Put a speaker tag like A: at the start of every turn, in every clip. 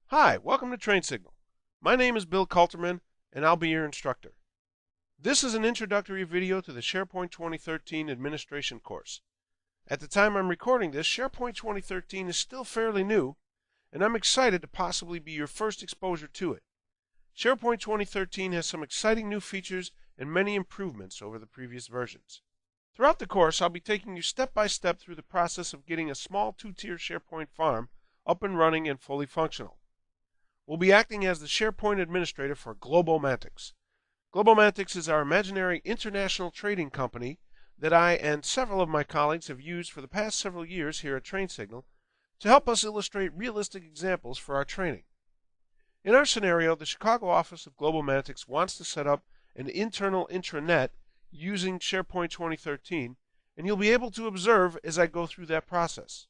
A: Hi, welcome to Train Signal. My name is Bill Kulterman, and I'll be your instructor. This is an introductory video to the SharePoint 2013 administration course. At the time I'm recording this, SharePoint 2013 is still fairly new, and I'm excited to possibly be your first exposure to it. SharePoint 2013 has some exciting new features and many improvements over the previous versions. Throughout the course, I'll be taking you step by step through the process of getting a small two-tier SharePoint farm up and running and fully functional. We'll be acting as the SharePoint administrator for Globomantics. Globomantics is our imaginary international trading company that I and several of my colleagues have used for the past several years here at Train Signal to help us illustrate realistic examples for our training. In our scenario, the Chicago office of Globomantics wants to set up an internal intranet using SharePoint 2013, and you'll be able to observe as I go through that process.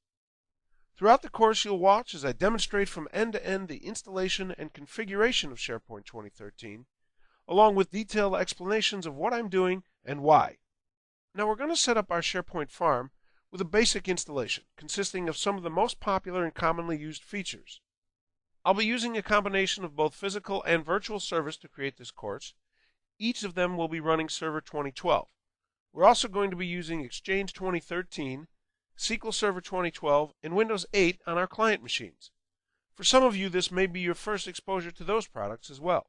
A: Throughout the course, you'll watch as I demonstrate from end to end the installation and configuration of SharePoint 2013, along with detailed explanations of what I'm doing and why. Now we're going to set up our SharePoint farm with a basic installation consisting of some of the most popular and commonly used features. I'll be using a combination of both physical and virtual servers to create this course. Each of them will be running Server 2012. We're also going to be using Exchange 2013, SQL Server 2012, and Windows 8 on our client machines. For some of you, this may be your first exposure to those products as well.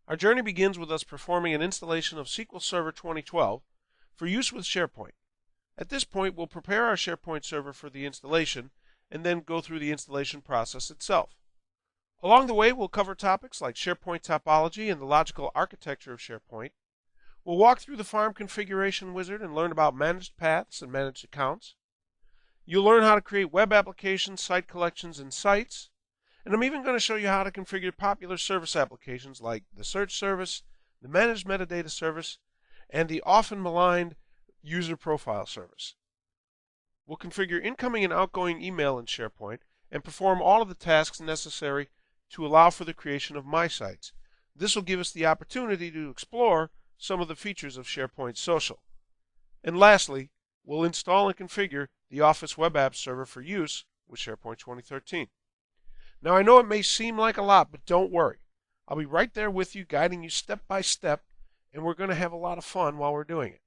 A: Our journey begins with us performing an installation of SQL Server 2012 for use with SharePoint. At this point, we'll prepare our SharePoint server for the installation and then go through the installation process itself. Along the way, we'll cover topics like SharePoint topology and the logical architecture of SharePoint. We'll walk through the farm configuration wizard and learn about managed paths and managed accounts. You'll learn how to create web applications, site collections, and sites. And I'm even going to show you how to configure popular service applications like the search service, the managed metadata service, and the often maligned user profile service. We'll configure incoming and outgoing email in SharePoint and perform all of the tasks necessary to allow for the creation of My Sites. This will give us the opportunity to explore some of the features of SharePoint Social. And lastly, we'll install and configure the Office Web Apps server for use with SharePoint 2013. Now I know it may seem like a lot, but don't worry. I'll be right there with you, guiding you step by step, and we're going to have a lot of fun while we're doing it.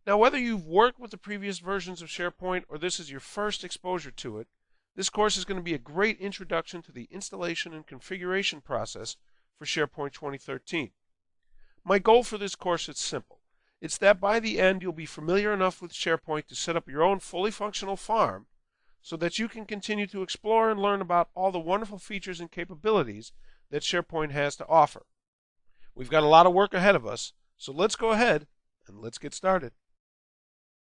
A: Now whether you've worked with the previous versions of SharePoint or this is your first exposure to it, this course is going to be a great introduction to the installation and configuration process for SharePoint 2013. My goal for this course is simple. It's that by the end you'll be familiar enough with SharePoint to set up your own fully functional farm so that you can continue to explore and learn about all the wonderful features and capabilities that SharePoint has to offer. We've got a lot of work ahead of us, so let's go ahead and let's get started.